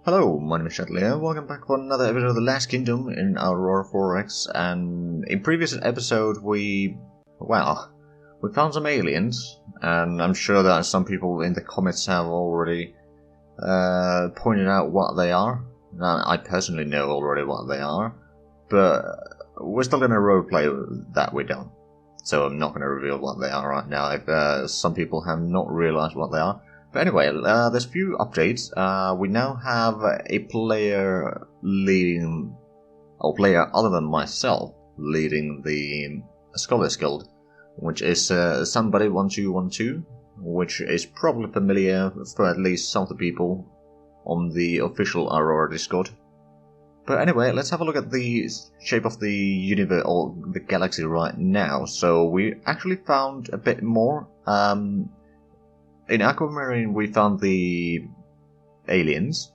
Hello, my name is Zhatelier. Welcome back for another episode of The Last Kingdom in Aurora 4X. And in previous episode we found some aliens, and I'm sure that some people in the comments have already pointed out what they are. I personally know already what they are, but we're still gonna roleplay that we don't. So I'm not gonna reveal what they are right now if some people have not realized what they are. But anyway, there's a few updates. We now have a player leading, or player other than myself, leading the Scholars Guild, which is somebody1212, which is probably familiar for at least some of the people on the official Aurora Discord. But anyway, let's have a look at the shape of the universe, or the galaxy right now. So we actually found a bit more. In Aquamarine we found the aliens,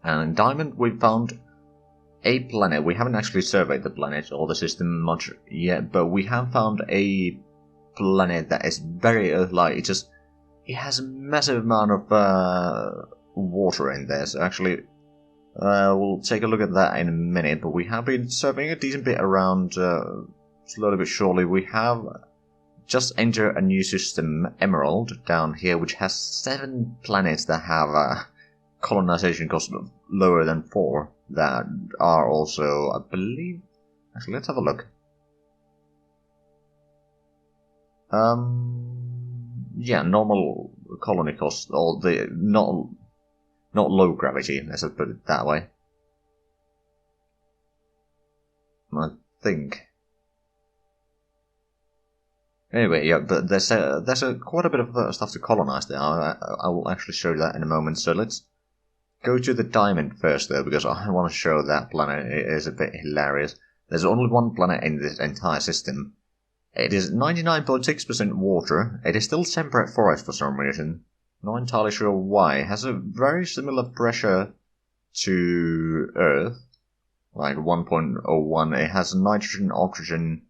and in Diamond we found a planet. We haven't actually surveyed the planet or the system much yet, but we have found a planet that is very Earth-like. It has a massive amount of water in there, so actually we'll take a look at that in a minute, but we have been surveying a decent bit around slowly but surely. We have just entered a new system, Emerald, down here, which has 7 planets that have colonization cost lower than 4, that are also, I believe... Actually, let's have a look. Yeah, normal colony cost, or the not low gravity, let's put it that way. I think. Anyway, yeah, but there's quite a bit of stuff to colonize there. I will actually show you that in a moment. So let's go to the Diamond first, though, because I want to show that planet. It is a bit hilarious. There's only one planet in this entire system. It is 99.6% water. It is still temperate forest for some reason. Not entirely sure why. It has a very similar pressure to Earth, like 1.01. It has nitrogen, oxygen,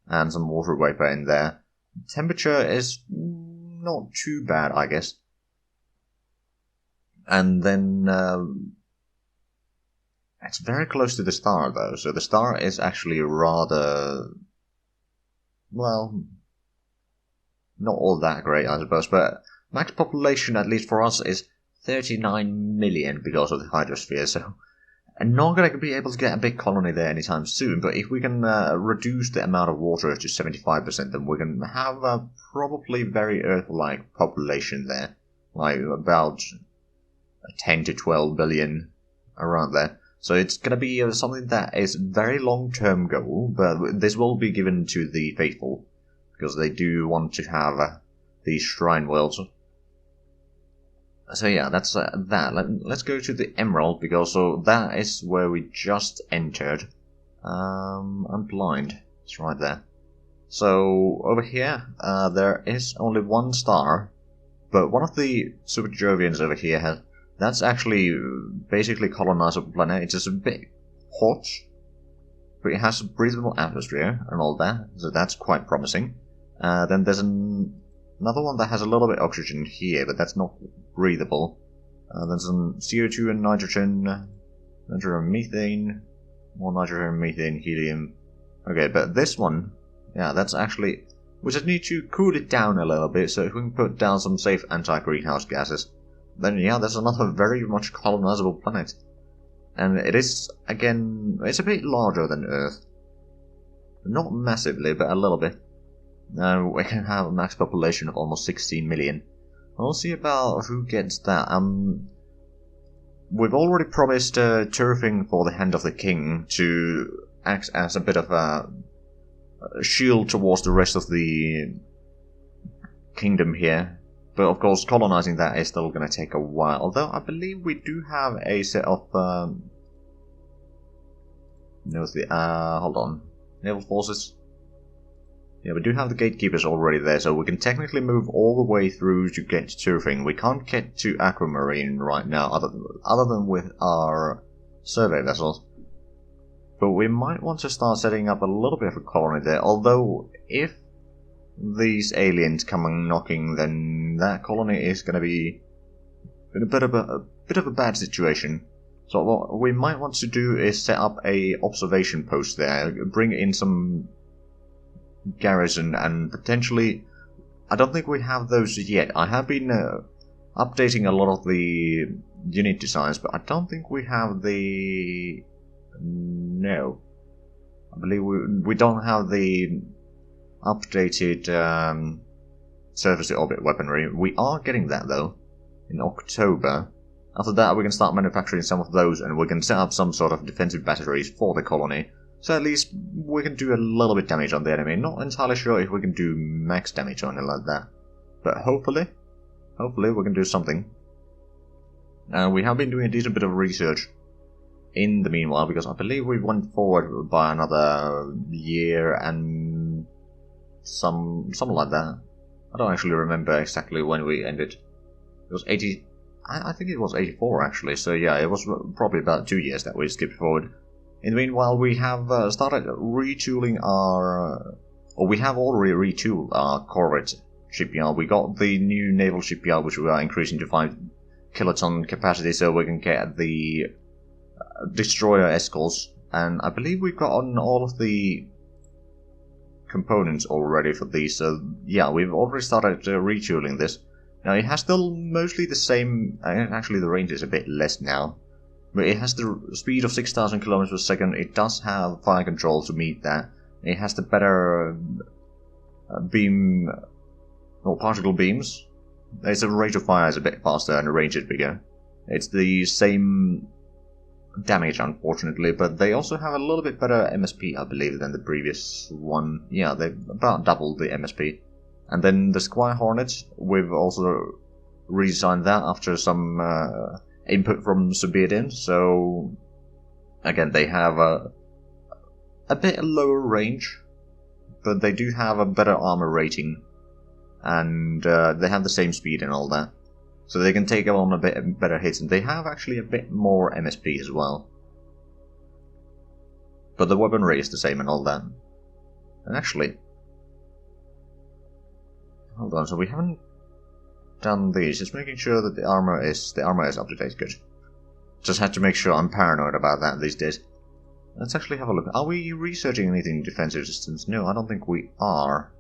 and some water vapor in there. Temperature is not too bad, I guess. And then it's very close to the star, though. So the star is actually rather, well, not all that great, I suppose. But max population, at least for us, is 39 million because of the hydrosphere. So I'm not going to be able to get a big colony there anytime soon, but if we can reduce the amount of water to 75%, then we can have a probably very Earth-like population there. Like about 10 to 12 billion, around there. So it's going to be something that is very long-term goal, but this will be given to the faithful, because they do want to have these shrine worlds. So yeah, that's that. Let's go to the Emerald, because that is where we just entered. I'm blind. It's right there. So over here, there is only one star, but one of the Super Jovians over here that's actually basically colonizable planet. It's just a bit hot, but it has a breathable atmosphere and all that, so that's quite promising. Then there's another one that has a little bit of oxygen here, but that's not breathable. There's some CO2 and nitrogen, methane, more nitrogen, methane, helium. Okay, but this one, yeah, that's actually... We just need to cool it down a little bit, so if we can put down some safe anti-greenhouse gases, then yeah, there's another very much colonizable planet. And it is, again, it's a bit larger than Earth. Not massively, but a little bit. We can have a max population of almost 16 million. We'll see about who gets that. We've already promised turfing for the Hand of the King to act as a bit of a shield towards the rest of the kingdom here. But of course, colonizing that is still going to take a while. Although I believe we do have a set of hold on, naval forces. Yeah, we do have the gatekeepers already there, so we can technically move all the way through to get to Turfing. We can't get to Aquamarine right now, other than with our survey vessels. But we might want to start setting up a little bit of a colony there, although if these aliens come knocking, then that colony is going to be in a bit of a bit of a bad situation. So what we might want to do is set up a observation post there, bring in some garrison, and potentially, I don't think we have those yet. I have been updating a lot of the unit designs, but I don't think we have the... No. I believe we don't have the updated surface-to-orbit weaponry. We are getting that, though, in October. After that, we can start manufacturing some of those, and we can set up some sort of defensive batteries for the colony. So at least we can do a little bit damage on the enemy. Not entirely sure if we can do max damage or anything like that. But hopefully we can do something. We have been doing a decent bit of research in the meanwhile, because I believe we went forward by another year and something like that. I don't actually remember exactly when we ended. It was 80... I think it was 84 actually, so yeah, it was probably about 2 years that we skipped forward. In the meanwhile, we have started retooling our... or we have already retooled our corvette shipyard. We got the new naval shipyard, which we are increasing to 5 kiloton capacity, so we can get the destroyer escorts. And I believe we've gotten all of the components already for these, so yeah, we've already started retooling this. Now, it has still mostly the same... actually, the range is a bit less now. But it has the speed of 6,000 km per second. It does have fire control to meet that. It has the better beam... or particle beams. Its rate of fire is a bit faster and the range is bigger. It's the same damage, unfortunately, but they also have a little bit better MSP, I believe, than the previous one. Yeah, they've about doubled the MSP. And then the Squire Hornets, we've also redesigned that after some input from Subidin, so again, they have a bit lower range, but they do have a better armor rating, and they have the same speed and all that, so they can take on a bit better hits, and they have actually a bit more MSP as well. But the weaponry is the same and all that. And actually... hold on, so we haven't done these. Just making sure that the armor is up to date. Good. Just had to make sure. I'm paranoid about that these days. Let's actually have a look. Are we researching anything in defensive systems? No, I don't think we are.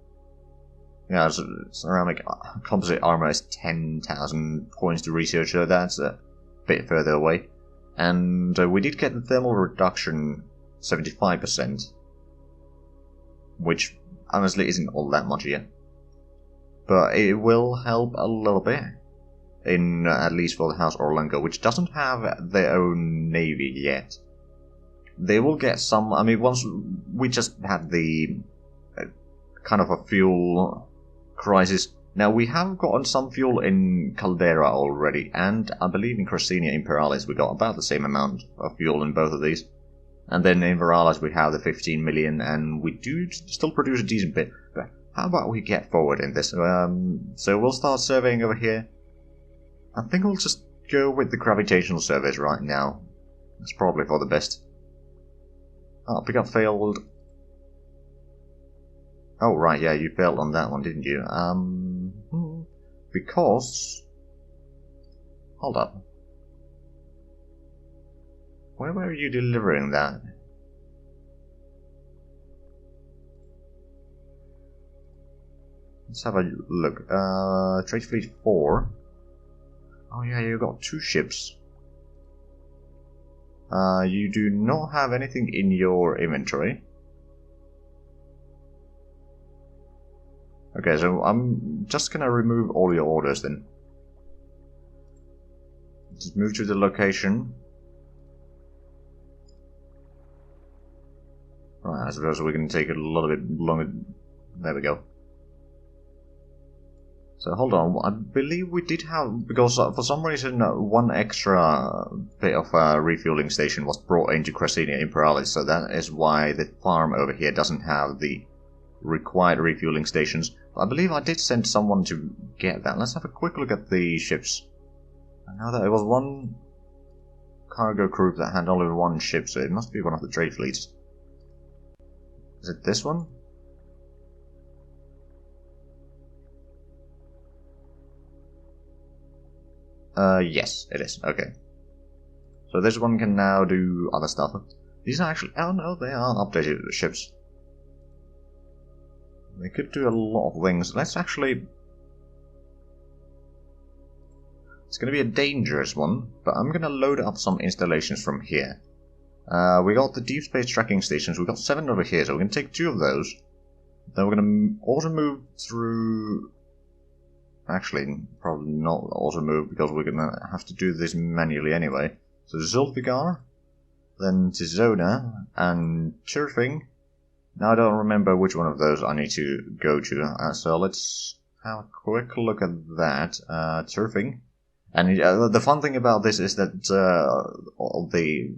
Yeah, ceramic composite armor is 10,000 points to research, so that's a bit further away. And we did get the thermal reduction 75%, which honestly isn't all that much yet. But it will help a little bit, in at least for the House Orlenko, which doesn't have their own navy yet. They will get some. I mean, once we just had the kind of a fuel crisis. Now, we have gotten some fuel in Caldera already, and I believe in Crescenia Imperialis we got about the same amount of fuel in both of these. And then in Veralis we have the 15 million, and we do still produce a decent bit. But how about we get forward in this? So we'll start surveying over here. I think we'll just go with the gravitational surveys right now. That's probably for the best. Oh, pickup failed. Oh, right, yeah, you failed on that one, didn't you? Because... hold up. Where were you delivering that? Let's have a look. Trade Fleet 4. Oh yeah, you got 2 ships. You do not have anything in your inventory. Okay, so I'm just gonna remove all your orders then. Just move to the location. Right, I suppose we can take it a little bit longer. There we go. So hold on, I believe we did have, because for some reason one extra bit of a refueling station was brought into Crescenia Imperialis, so that is why the farm over here doesn't have the required refueling stations. I believe I did send someone to get that. Let's have a quick look at the ships. I know that it was one cargo group that had only one ship, so it must be one of the trade fleets. Is it this one? Yes, it is. Okay. So this one can now do other stuff. These are actually... Oh no, they are updated ships. They could do a lot of things. Let's actually... It's going to be a dangerous one, but I'm going to load up some installations from here. We got the deep space tracking stations. We got 7 over here, so we're going to take 2 of those. Then we're going to auto move through... Actually, probably not auto move because we're going to have to do this manually anyway. So Zhatelier, then Tizona, and Turfing. Now I don't remember which one of those I need to go to, so let's have a quick look at that. Turfing. And the fun thing about this is that the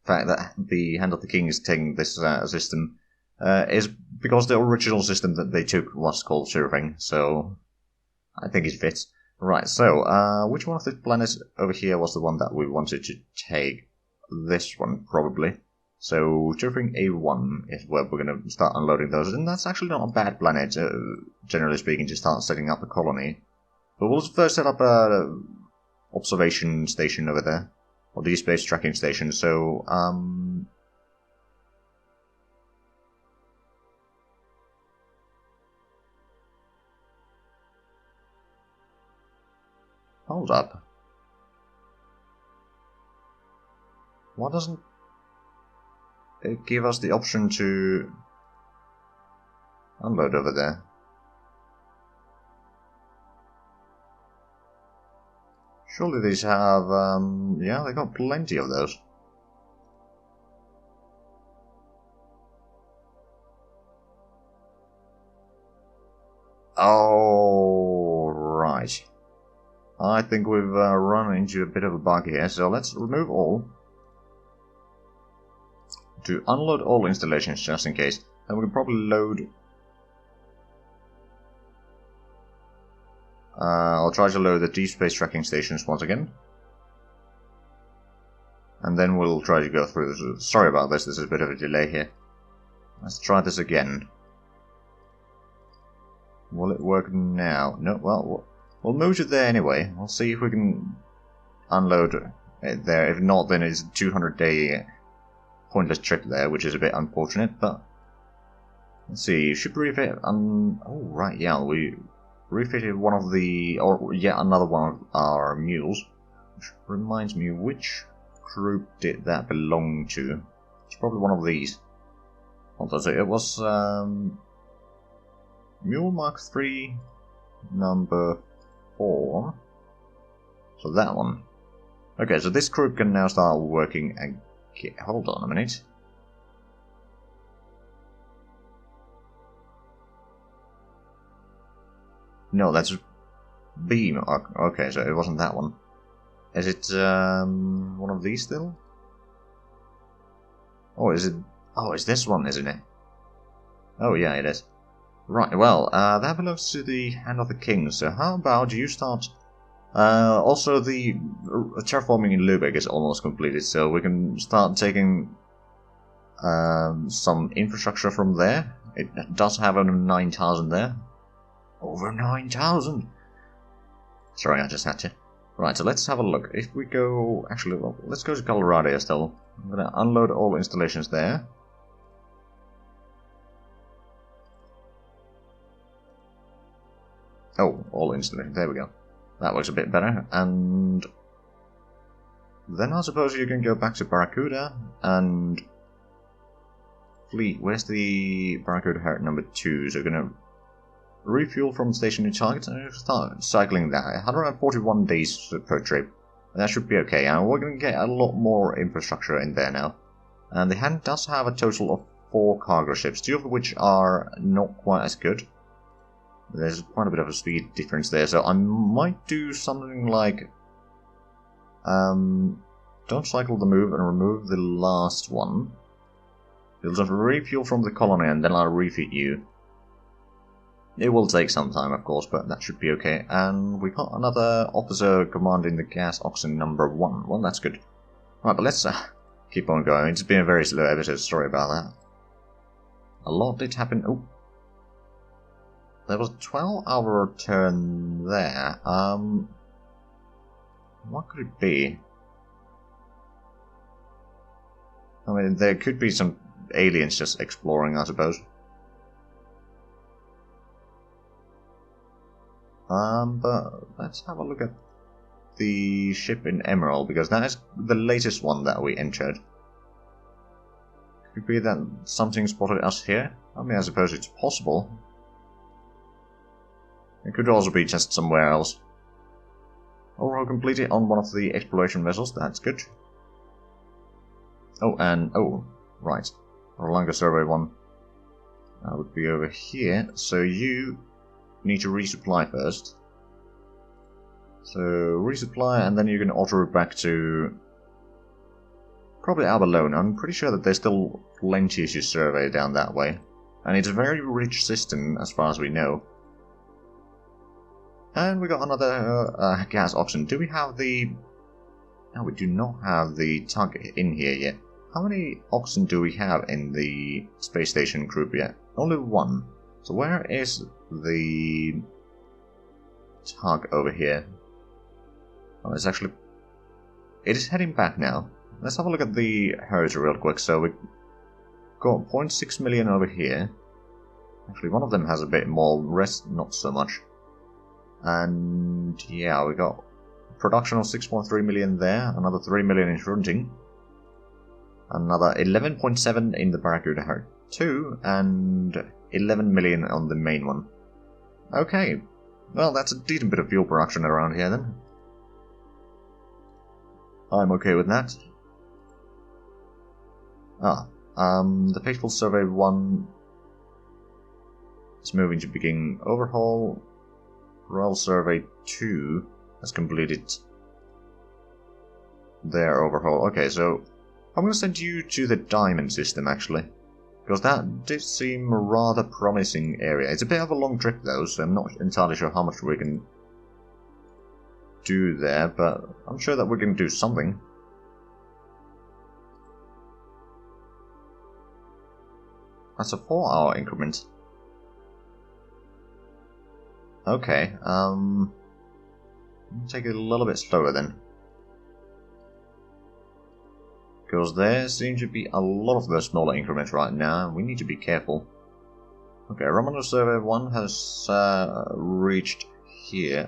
fact that the Hand of the King is taking this system is because the original system that they took was called Turfing, so I think it fits. Right, so which one of the planets over here was the one that we wanted to take? This one, probably. So Turfing A1 is where we're going to start unloading those, and that's actually not a bad planet, generally speaking, to start setting up a colony. But we'll first set up a observation station over there, or deep space tracking station. So hold up. Why doesn't it give us the option to unload over there? Surely these have, yeah, they got plenty of those. Oh, right. I think we've run into a bit of a bug here, so let's remove all. To unload all installations just in case, and we can probably load... I'll try to load the deep space tracking stations once again. And then we'll try to go through this. Sorry about this, there's a bit of a delay here. Let's try this again. Will it work now? No, well, we'll move it there anyway. We'll see if we can unload it there. If not, then it's a 200-day pointless trip there, which is a bit unfortunate, but... Let's see, should we refit... oh, right, yeah, we refitted one of the... or yet another one of our mules. Which reminds me, which group did that belong to? It's probably one of these. Hold on, so it was... Mule Mark III, number 4. So that one. Okay, so this group can now start working again. Hold on a minute. No, that's Beam. Okay, so it wasn't that one. Is it one of these still? Oh, is it? Oh, it's this one, isn't it? Oh, yeah, it is. Right, well, that belongs to the Hand of the King, so how about you start... also, the terraforming in Lübeck is almost completed, so we can start taking some infrastructure from there. It does have over 9,000 there. Over 9,000! Sorry, I just had to. Right, so let's have a look. If we go... Actually, well, let's go to Colorado still. I'm going to unload all installations there. Oh, all installations. There we go. That works a bit better. And then I suppose you can go back to Barracuda and fleet. Where's the Barracuda Heart number 2? So we're going to refuel from stationary targets and start cycling that. 141 days per trip. That should be okay. And we're going to get a lot more infrastructure in there now. And the Hand does have a total of 4 cargo ships, 2 of which are not quite as good. There's quite a bit of a speed difference there, so I might do something like... don't cycle the move and remove the last one. You'll just refuel from the colony and then I'll refit you. It will take some time, of course, but that should be okay. And we got another officer commanding the gas oxen number 1. Well, that's good. Right, but let's keep on going. It's been a very slow episode, sorry about that. A lot did happen. Oh. There was a 12-hour return there. What could it be? I mean, there could be some aliens just exploring, I suppose. But let's have a look at the ship in Emerald, because that is the latest one that we entered. Could be that something spotted us here? I mean, I suppose it's possible. It could also be just somewhere else. Overall completed on one of the exploration vessels, that's good. Oh, and, oh, right. Rolango Survey 1. That would be over here, so you need to resupply first. So, resupply, and then you can auto it back to probably Abalone. I'm pretty sure that there's still plenty to survey down that way. And it's a very rich system, as far as we know. And we got another gas option. Do we have the... No, we do not have the target in here yet. How many oxen do we have in the space station group yet? Only one. So where is the tug over here? Oh, it's actually... It is heading back now. Let's have a look at the herds real quick. So we got 0.6 million over here. Actually, one of them has a bit more, rest not so much. And yeah, we got production of 6.3 million there, another 3 million in shunting, another 11.7 in the Barracuda herd 2, and 11 million on the main one. Okay, well, that's a decent bit of fuel production around here then. I'm okay with that. The Faithful Survey 1 is moving to begin overhaul. Royal Survey 2 has completed their overhaul. Okay, so I'm going to send you to the Diamond system, actually. Because that did seem a rather promising area. It's a bit of a long trip, though, so I'm not entirely sure how much we can do there, but I'm sure that we can do something. That's a 4-hour increment. Okay, take it a little bit slower then. Because there seem to be a lot of those smaller increments right now, and we need to be careful. Okay, Romanov Survey 1 has reached here.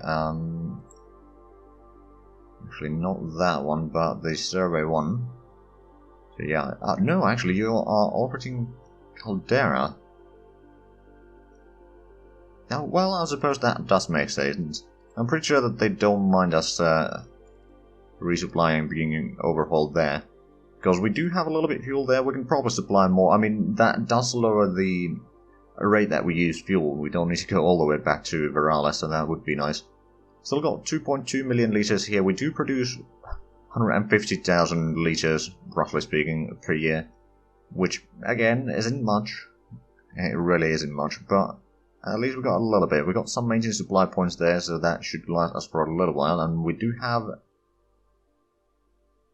Actually, not that one, but the Survey 1. So yeah, no, actually, you are orbiting Caldera. Now, well, I suppose that does make sense. I'm pretty sure that they don't mind us resupplying, being overhauled there. Because we do have a little bit of fuel there, we can probably supply more. I mean, that does lower the rate that we use fuel. We don't need to go all the way back to Virales, so that would be nice. Still got 2.2 million litres here. We do produce 150,000 litres, roughly speaking, per year. Which, again, isn't much. It really isn't much, but... At least we got a little bit. We got some maintenance supply points there, so that should last us for a little while. And we do have...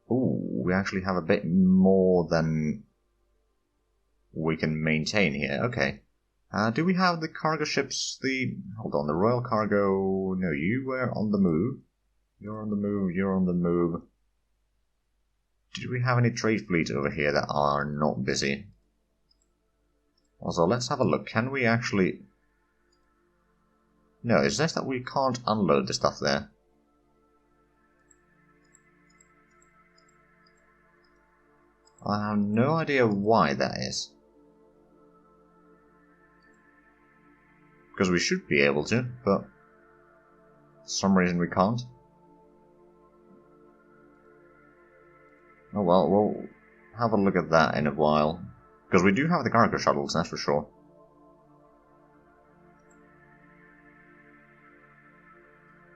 Ooh, we actually have a bit more than we can maintain here. Okay. Do we have the cargo ships? Hold on, the Royal Cargo... No, you were on the move. You're on the move, you're on the move. Did we have any trade fleets over here that are not busy? Also, let's have a look. Can we actually... No, it's just that we can't unload the stuff there. I have no idea why that is. Because we should be able to, but for some reason we can't. Oh well, we'll have a look at that in a while. Because we do have the cargo shuttles, that's for sure.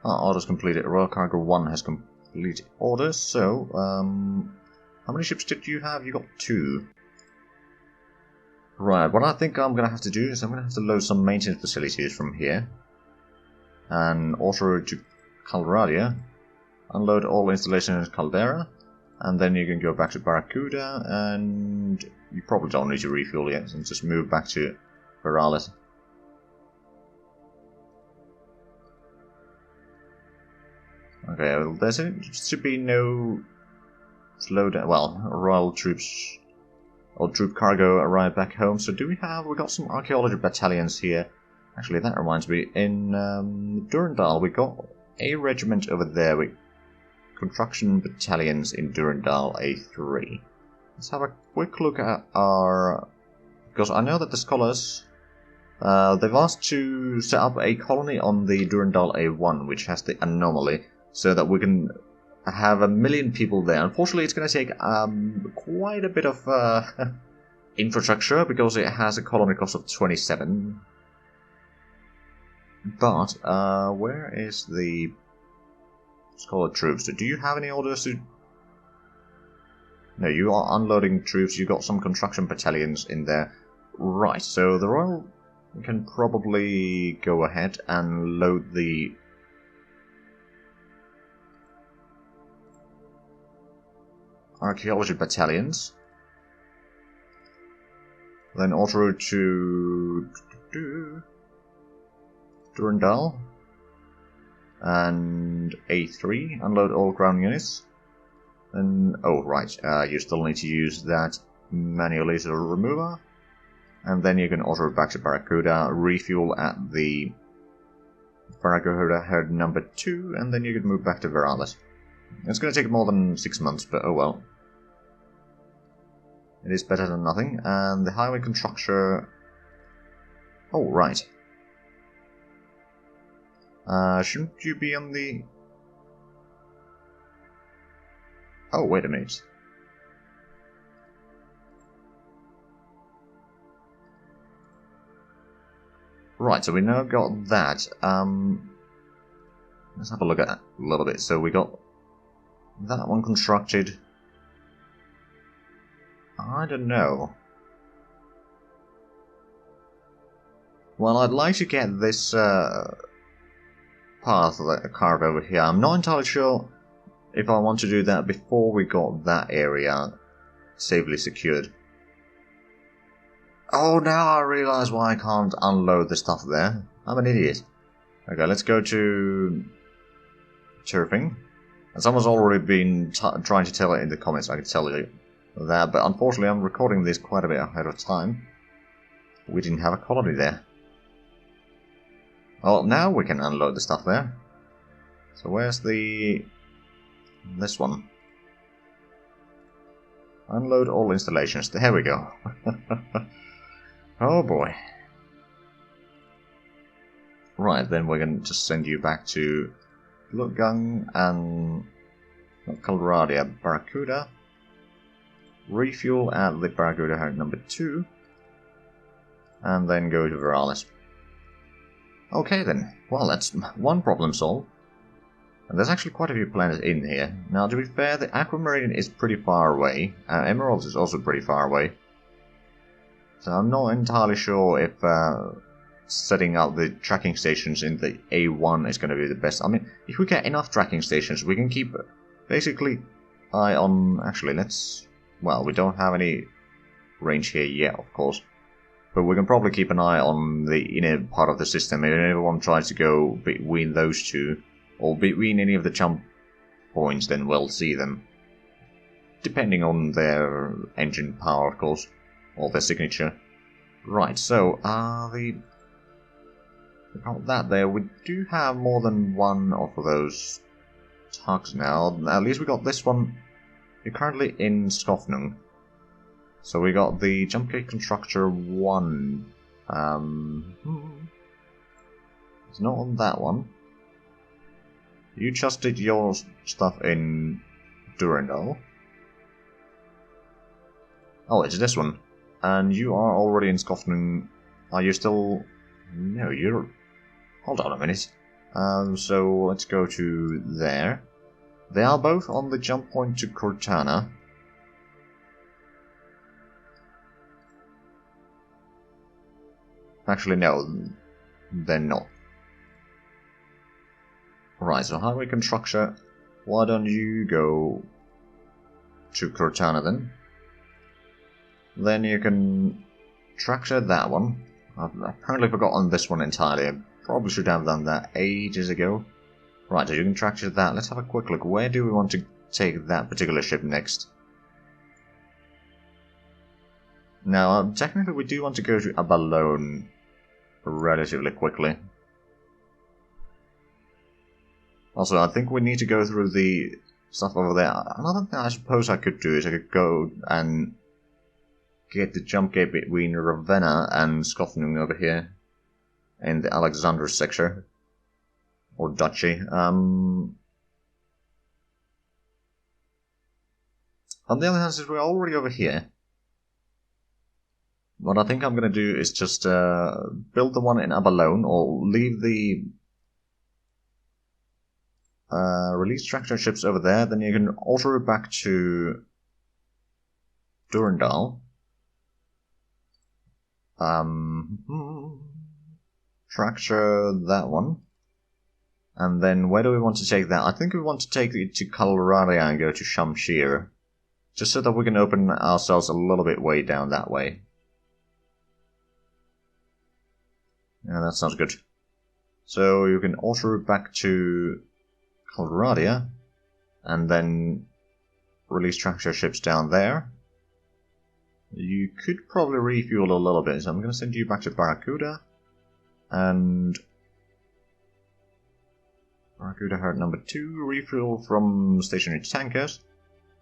Orders completed. Royal Cargo 1 has completed orders, so, how many ships did you have? You got 2. Right, what I think I'm going to have to do is I'm going to have to load some maintenance facilities from here. And auto to Caldera. Unload all installations in Caldera. And then you can go back to Barracuda, and you probably don't need to refuel yet, and just move back to Virales. Okay, well, there seems to be no slowdown. Well, royal troops or troop cargo arrived back home. So we got some archaeology battalions here. Actually, that reminds me, in Durandal we got a regiment over there with construction battalions in Durandal A3. Let's have a quick look at our... Because I know that the scholars, they've asked to set up a colony on the Durandal A1, which has the anomaly, so that we can have 1 million people there. Unfortunately, it's going to take quite a bit of infrastructure, because it has a colony cost of 27. But, where is the scholar troops? Do you have any orders to... No, you are unloading troops. You got some construction battalions in there. Right, so the Royal can probably go ahead and load the... archaeology battalions. Then auto to... Durandal. And A3, unload all ground units. And, oh right, you still need to use that manual laser remover. And then you can auto back to Barracuda, refuel at the Barracuda head number 2, and then you can move back to Veralis. It's going to take more than 6 months, but oh well. It is better than nothing. And the highway constructor... Oh, right. Shouldn't you be on the... Oh, wait a minute. Right, so we now got that. Let's have a look at that a little bit. So we got that one constructed. I don't know. Well, I'd like to get this path carved over here. I'm not entirely sure if I want to do that before we got that area safely secured. Oh, now I realise why I can't unload the stuff there. I'm an idiot. Okay, let's go to turfing. And someone's already been trying to tell it in the comments, I can tell you that, but unfortunately I'm recording this quite a bit ahead of time. We didn't have a colony there. Well, now we can unload the stuff there. So where's the... this one? Unload all installations. There we go. Oh boy. Right, then we're going to just send you back to Lutgang and Colorado Barracuda. Refuel at the Barracuda head number 2. And then go to Veralis. Okay then, well that's one problem solved. And there's actually quite a few planets in here. Now to be fair, the Aquamarine is pretty far away. Emeralds is also pretty far away. So I'm not entirely sure if setting up the tracking stations in the A1 is going to be the best. I mean, if we get enough tracking stations, we can keep basically eye on... Actually, let's... Well, we don't have any range here yet, of course. But we can probably keep an eye on the inner part of the system. If anyone tries to go between those two, or between any of the jump points, then we'll see them. Depending on their engine power, of course. Or their signature. Right, so, we got that there. We do have more than one of those tugs now. At least we got this one. You're currently in Skofnung. So we got the jump gate constructor 1. It's not on that one. You just did your stuff in Durandal. Oh, it's this one. And you are already in Skofnung. Are you still... No, you're... Hold on a minute. So let's go to there. They are both on the jump point to Cortana. Actually, no. They're not. Right, so highway constructor. Why don't you go to Cortana then? Then you can tractor that one. I've apparently forgotten this one entirely. I probably should have done that ages ago. Right, so you can tractor that. Let's have a quick look. Where do we want to take that particular ship next? Now, technically we do want to go to Abalone relatively quickly. Also, I think we need to go through the stuff over there. Another thing I suppose I could do is I could go and get the jump gate between Ravenna and Scotland over here in the Alexandrus sector. Or duchy. On the other hand, since we're already over here, what I think I'm going to do is just build the one in Abalone, or leave the release tractor ships over there, then you can alter it back to Durandal. Tractor that one. And then where do we want to take that? I think we want to take it to Calradia and go to Shamshir. Just so that we can open ourselves a little bit way down that way. Yeah, that sounds good. So you can alter it back to Calradia. And then release tractor ships down there. You could probably refuel a little bit, so I'm going to send you back to Barracuda. And Barracuda Heart number 2, refuel from stationary tankers.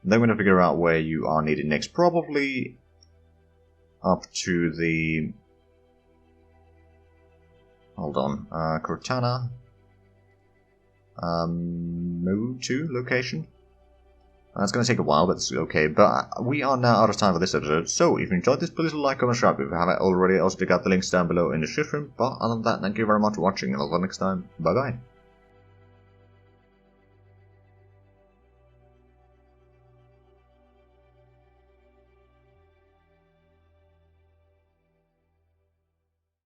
Then we're going to figure out where you are needed next. Probably up to the... Hold on. Cortana. Move to location. That's going to take a while, but it's okay. But we are now out of time for this episode. So, if you enjoyed this, please like, comment, subscribe if you haven't already. Also, check out the links down below in the description. But other than that, thank you very much for watching, and until next time, bye bye.